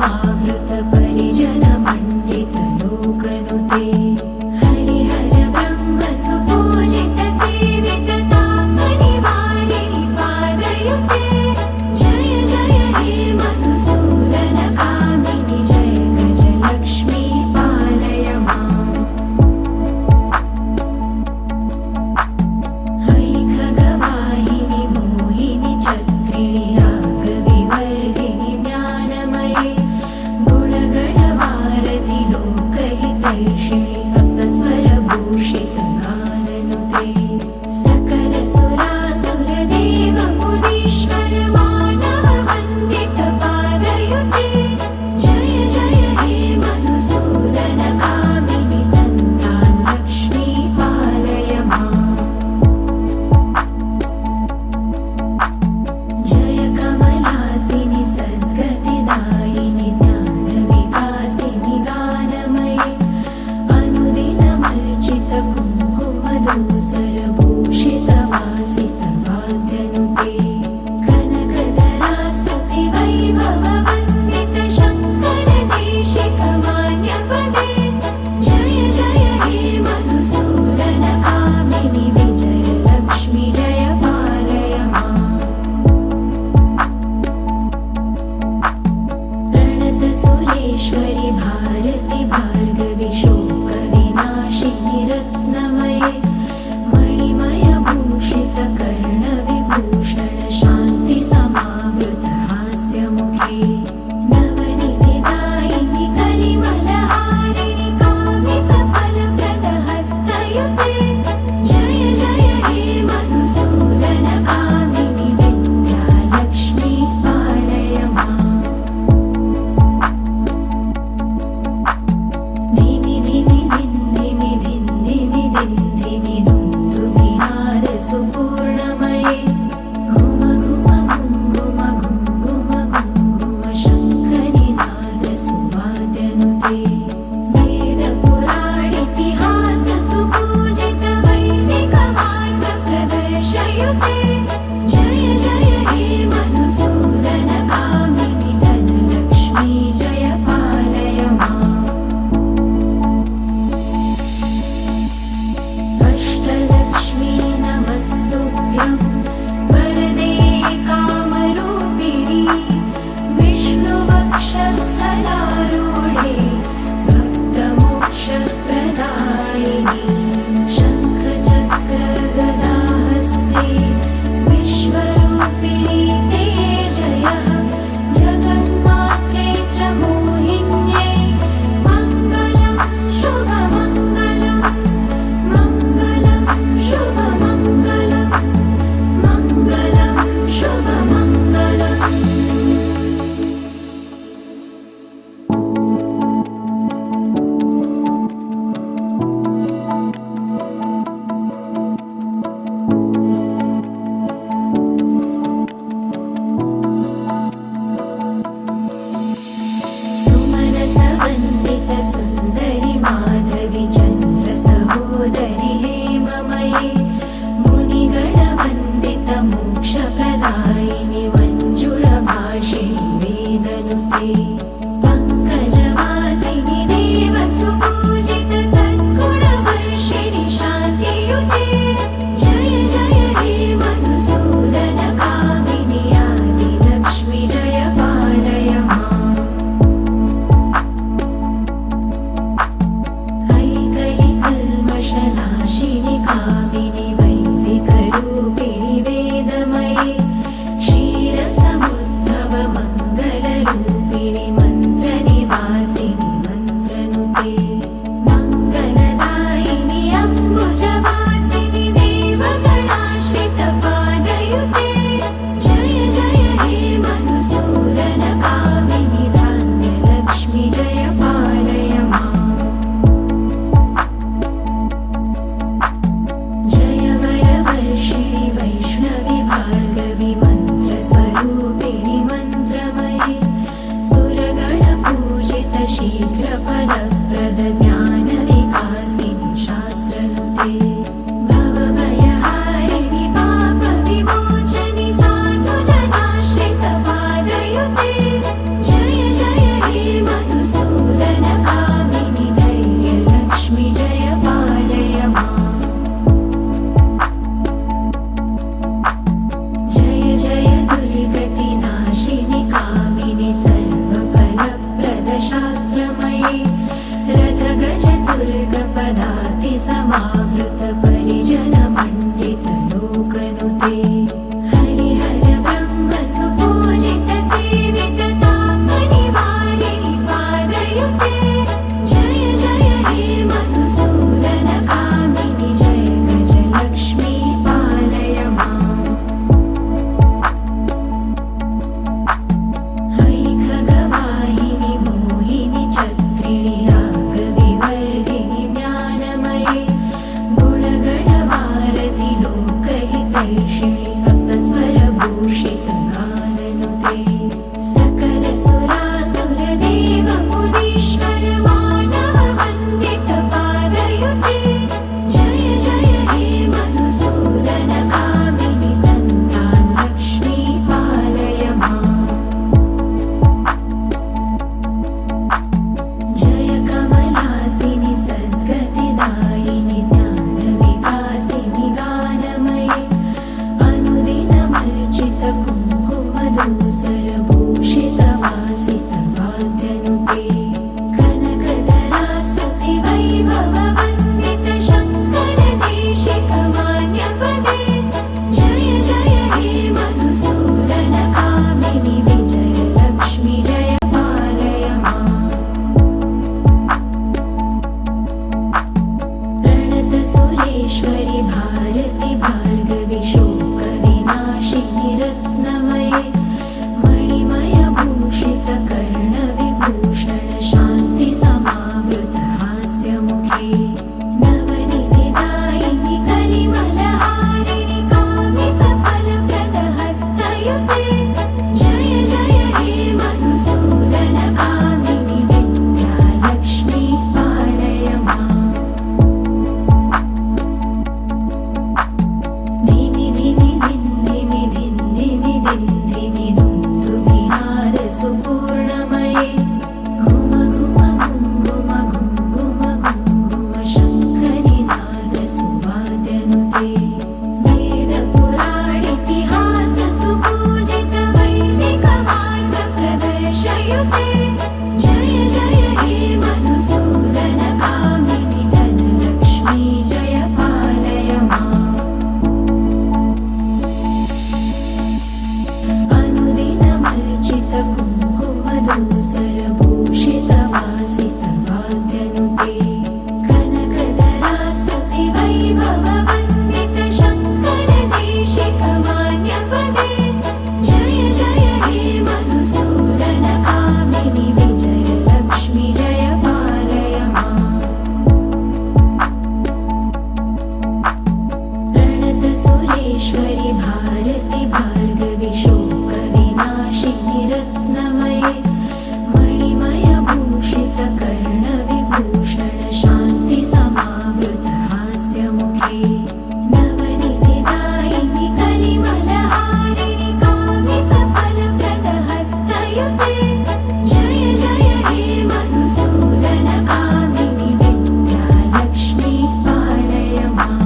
समावृत परिजन मंडित लोकनुते हरिहर ब्रह्म सुपूजित सेवित तापनिवारिणि पादयुते जय जय हे मधुसूदन कामिनि जय गजलक्ष्मी पालय माम् है खगवाहिनि मोहिनि चक्रिणि रागविवर्धिनि ज्ञानमये गुणगणवारधि लोकहितैषिणि सप्तस्वरभूषित गाननुते सकल सुरासुरदेव मुनीश्वर मानव वन्दित पादयुते जय जय हे मधुसूदन कामिनि सन्तान लक्ष्मी पालय माम् जय कमलासिनि सद्गतिदायिनि ज्ञानविकासिनि गानमये अनुदिनमर्चित कुङ्कुमधूसरभूषित वासित वाद्यनुते कनकधरा स्तुति वैभव वन्दित शङ्कर देशिक मान्यपदे जय जय हे मधुसूदन कामिनि विजय लक्ष्मी जय पालय माम् प्रणत सुरेश्वरि भारति भार्गवि शोकविनाशिनि रत्नमये मणिमय भूषित कर्णविभूषण शान्ति समावृत हास्यमुखे नवनिधिदायिनि कलिमलहारिणि कामित फलप्रद हस्तयुते जय जय हे मधुसूदन कामिनि विद्यालक्ष्मी पालय माम् धिमि धिमि धिन्धिमि धिन्धिमि धिन्धिमि दुन्दुभिनाद सुपूर्णमये घुम घुम घुङ्घुम घुङ्घुम घुङ्घुम शङ्खनिनाद सुवाद्यनुते वेदपुराणितिहास सुपूजित वैदिक मार्ग प्रदर्शयुते जय जय हे मधुसूदन कामिनि धनलक्ष्मी जय पालय माम् अष्टलक्ष्मी नमस्तुभ्यं वरदे कामरूपिणि विष्णुवक्षस्थलारूढे भक्तमोक्षप्रदायिनि शङ्खचक्रगदाहस्ते विश्वरूपिणि ते जयः जगन्मात्रे च मोहिन्यै मङ्गलं शुभमङ्गलं मङ्गलं शुभमङ्गलं मङ्गलं शुभमङ्गलम् दुर्गपदाति समावृत परिजनमण्डित लोकनुते हरिहर ब्रह्म सुपूजित सेवित तापनिवारिणि पादयुते जय जय हे मधुसूदन कामिनि जय गजलक्ष्मी पालय माम् है खगवाहिनि मोहिनि चक्रिणि रागविवर्धिनि ज्ञानमये गुणगणवारधि लोकहितैषिणि सप्तस्वरभूषित गाननुते सकलसुरासुरदेव मुनीश्वर मानव वन्दित पादयुते जय जय हे मधुसूदन कामिनि सन्तान लक्ष्मी पालय माम् जय कमलासिनि सद्गतिदायिनि ज्ञानविकासिनि गानमये अनुदिनमर्चित कुङ्कुमधूसरभूषित वासित वाद्यनुते कनकधरा स्तुति वैभव वन्दित शङ्कर देशिक मान्यपदे जय जय हे मधुसूदन कामिनि विजय लक्ष्मी जय पालय माम् प्रणत सुरेश्वरि भारति भार्गवि शोकविनाशिनि रत्नमये मणिमयभूषित कर्णविभूषण शान्ति समावृत हास्यमुखे नवनिधिदायिनि कलिमलहारिणि कामितफलप्रद हस्तयुते जय जय हे मधुसूदन कामिनि विद्यालक्ष्मी पालय माम् धिमि धिमि धिन्धिमि धिन्धिमि धिन्धिमि दुन्दुभिनाद सुपूर्णमये घुम घुम घुङ्घुम घुङ्घुम घुङ्घुम शङ्खनिनाद सुवाद्यनुते वेदपुराणितिहास सुपूजित वैदिक मार्ग प्रदर्शयुते जय जय हे मधुसूदन कामिनि धनलक्ष्मी जय पालय माम् अनुदिनमर्चित कुङ्कुमधूसरभूषित वासित वाद्यनुते कनकधरा स्तुति वैभव वन्दित शङ्कर देशिक मान्यपदे जय जय हे मधुसूदन कामिनि विजय लक्ष्मी जय पालय माम् प्रणत सुरेश्वरि भारति भार्गवि शोकविनाशिनि रत्नमये मणिमयभूषित कर्णविभूषण शान्ति समावृत हास्यमुखे नवनिधिदायिनि कलिमलहारिणि कामितफलप्रद हस्तयुते जय जय हे मधुसूदन कामिनि विद्यालक्ष्मी पालय माम्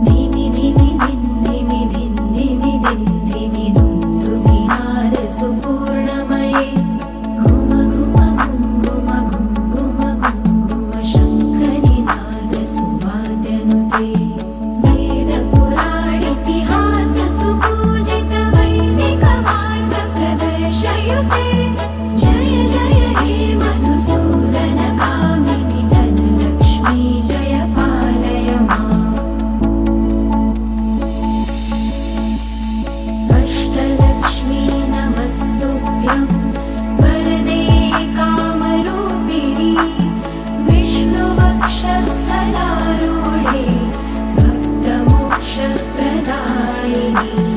धिमि धिमि धिन्धिमि धिन्धिमि धिन्धिमि दुन्दुभिनाद सुपूर्णमये घुम घुम घुङ्घुम घुङ्घुम घुङ्घुम शङ्खनिनाद सुवाद्यनुते वेदपुराणितिहास सुपूजित वैदिक मार्ग प्रदर्शयुते जय जय हे मधुसूदन कामिनि धनलक्ष्मी जय पालय माम् अष्टलक्ष्मी नमस्तुभ्यं वरदे कामरूपिणि विष्णुवक्षस्थलारूढे भक्तमोक्षप्रदायिनि